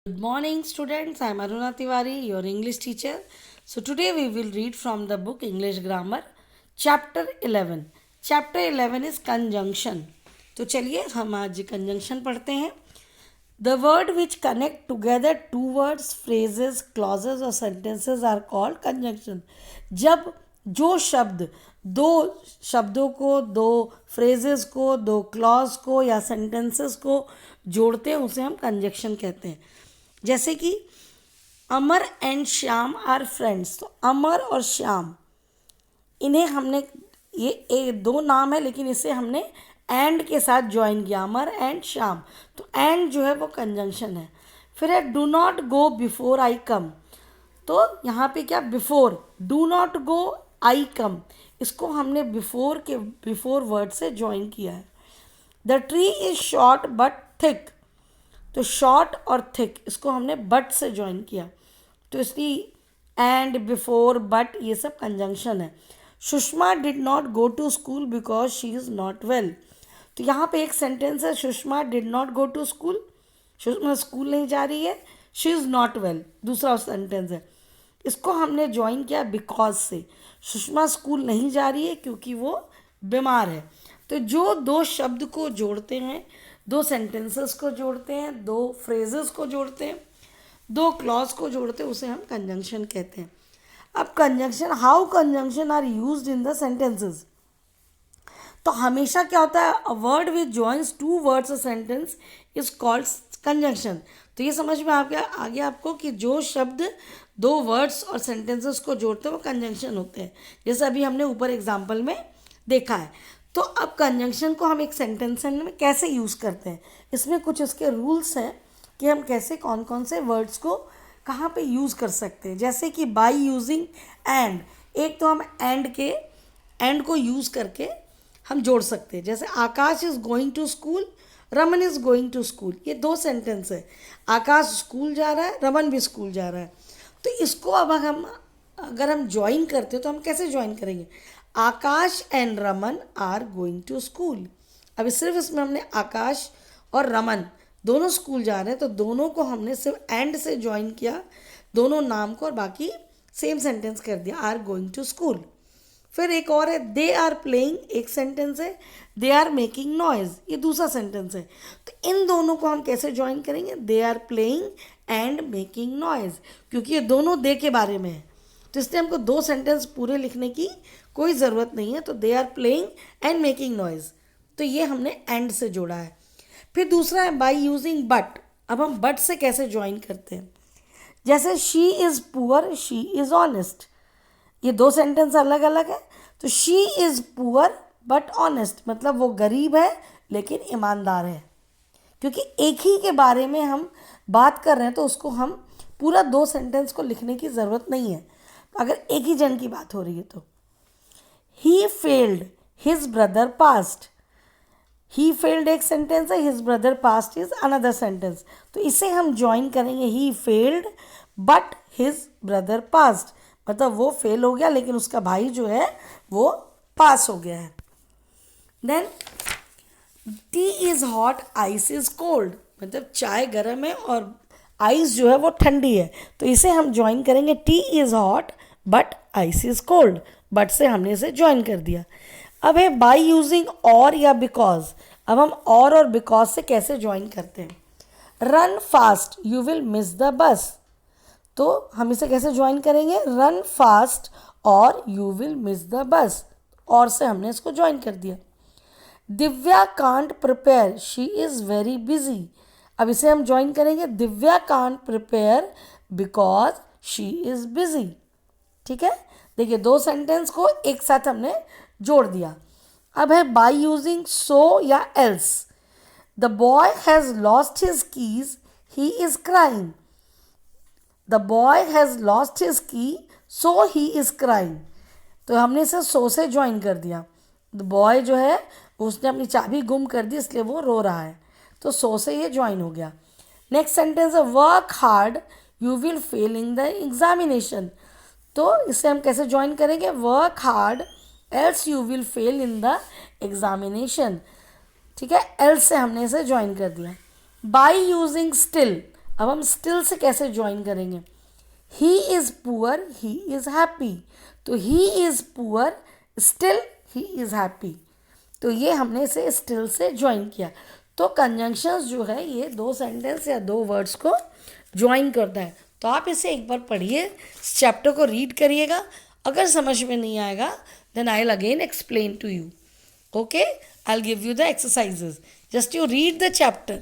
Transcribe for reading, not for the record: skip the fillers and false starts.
Good morning, students. I am Aruna Tiwari, your English teacher. So, today we will read from the book English Grammar, Chapter 11. Chapter 11 is Conjunction. तो चलिए हम आज conjunction पढ़ते हैं. The word which connect together two words, phrases, clauses or sentences are called conjunction. जब जो शब्द दो शब्दों को, दो फ्रेजेस को, दो क्लॉज को या सेंटेंसेस को जोड़ते हैं उसे हम कंजक्शन कहते हैं. जैसे कि अमर एंड श्याम आर फ्रेंड्स. तो अमर और श्याम, इन्हें हमने ये दो नाम है लेकिन इसे हमने एंड के साथ ज्वाइन किया, अमर एंड श्याम. तो एंड जो है वो कंजंक्शन है. फिर है do not go before I come. तो यहाँ पे क्या, before, do not go I come, इसको हमने बिफोर वर्ड से ज्वाइन किया है. The tree is short but thick. तो शॉर्ट और थिक इसको हमने बट से ज्वाइन किया. तो इसलिए एंड, बिफोर, बट ये सब कंजंक्शन है. Sushma did not go to school because she is not well. तो यहाँ पे एक सेंटेंस है, Sushma did not go to school, Sushma school नहीं जा रही है. शी इज़ नॉट वेल दूसरा सेंटेंस है, इसको हमने ज्वाइन किया बिकॉज से. सुषमा स्कूल नहीं जा रही है क्योंकि वो बीमार है. तो जो दो शब्द को जोड़ते हैं, दो सेंटेंसेस को जोड़ते हैं, दो फ्रेजेस को जोड़ते हैं, दो क्लॉज को जोड़ते हैं, उसे हम कंजंक्शन कहते हैं. अब conjunction, how conjunction are used in the sentences. तो हमेशा क्या होता है, a word which joins two words a sentence is called conjunction. तो ये समझ में आ गया आपको कि जो शब्द दो वर्ड्स और सेंटेंसेस को जोड़ते हैं वो कंजंक्शन होते हैं, जैसे अभी हमने ऊपर एग्जाम्पल में देखा है. तो अब कंजंक्शन को हम एक सेंटेंस में कैसे यूज़ करते हैं, इसमें कुछ इसके रूल्स हैं कि हम कैसे कौन कौन से वर्ड्स को कहाँ पे यूज़ कर सकते हैं. जैसे कि बाय यूजिंग एंड, एक तो हम एंड को यूज़ करके हम जोड़ सकते हैं. जैसे Akash is going to school, Raman is going to school, ये दो सेंटेंस है. आकाश स्कूल जा रहा है, रमन भी स्कूल जा रहा है. तो इसको अब अगर हम ज्वाइन करते हो तो हम कैसे ज्वाइन करेंगे, Akash and Raman are going to school. अभी सिर्फ इसमें हमने आकाश और रमन दोनों स्कूल जा रहे हैं, तो दोनों को हमने सिर्फ एंड से ज्वाइन किया, दोनों नाम को, और बाकी सेम सेंटेंस कर दिया, आर गोइंग टू स्कूल. फिर एक और है, दे आर प्लेइंग, एक सेंटेंस है. दे आर मेकिंग नॉइज, ये दूसरा सेंटेंस है. तो इन दोनों को हम कैसे ज्वाइन करेंगे, they are playing and making noise, क्योंकि ये दोनों दे के बारे में है. तो इसलिए हमको दो सेंटेंस पूरे लिखने की कोई ज़रूरत नहीं है. तो they are playing and making noise, तो ये हमने एंड से जोड़ा है. फिर दूसरा है बाय यूजिंग बट. अब हम बट से कैसे ज्वाइन करते हैं, जैसे she is poor, she is honest, ये दो सेंटेंस अलग अलग है. तो she is poor but honest, मतलब वो गरीब है लेकिन ईमानदार है. क्योंकि एक ही के बारे में हम बात कर रहे हैं तो उसको हम पूरा दो सेंटेंस को लिखने की ज़रूरत नहीं है, अगर एक ही जन की बात हो रही है तो. He failed, his brother passed. He failed एक सेंटेंस है, his brother passed is another sentence. तो इसे हम ज्वाइन करेंगे, he failed but his brother passed, मतलब वो फेल हो गया लेकिन उसका भाई जो है वो पास हो गया है. Then tea is hot, ice is cold, मतलब चाय गर्म है और आइस जो है वो ठंडी है. तो इसे हम ज्वाइन करेंगे, T is hot but ice is cold, but से हमने इसे ज्वाइन कर दिया. अब है बाय यूजिंग और या बिकॉज. अब हम और बिकॉज से कैसे ज्वाइन करते हैं, run fast, you will miss the bus. तो हम इसे कैसे ज्वाइन करेंगे, रन फास्ट और you will miss the bus, और से हमने इसको ज्वाइन कर दिया. Divya can't prepare, she is very busy. अब इसे हम ज्वाइन करेंगे, Divya can't prepare because she is busy. ठीक है, देखिए दो सेंटेंस को एक साथ हमने जोड़ दिया. अब है बाय यूजिंग सो या else. The boy has lost his keys, he is crying. The boy has lost his की, सो ही इज़ क्राइंग. तो हमने इसे सो से ज्वाइन कर दिया. द बॉय जो है उसने अपनी चाबी गुम कर दी इसलिए वो रो रहा है, तो सो से ये ज्वाइन हो गया. नेक्स्ट सेंटेंस है work hard, you will fail in the examination. तो इसे हम कैसे ज्वाइन करेंगे, work hard else you will fail in the examination. ठीक है, एल्स से हमने इसे ज्वाइन कर दिया. बाय यूजिंग स्टिल, अब हम स्टिल से कैसे ज्वाइन करेंगे? He is poor, he is happy. तो he is poor, still he is happy. तो ये हमने इसे स्टिल से ज्वाइन किया। तो कंजंक्शंस जो है ये दो सेंटेंस या दो वर्ड्स को ज्वाइन करता है। तो आप इसे एक बार पढ़िए, इस चैप्टर को रीड करिएगा। अगर समझ में नहीं आएगा then I will again explain to you. Okay, I'll give you the exercises. Just you read the chapter.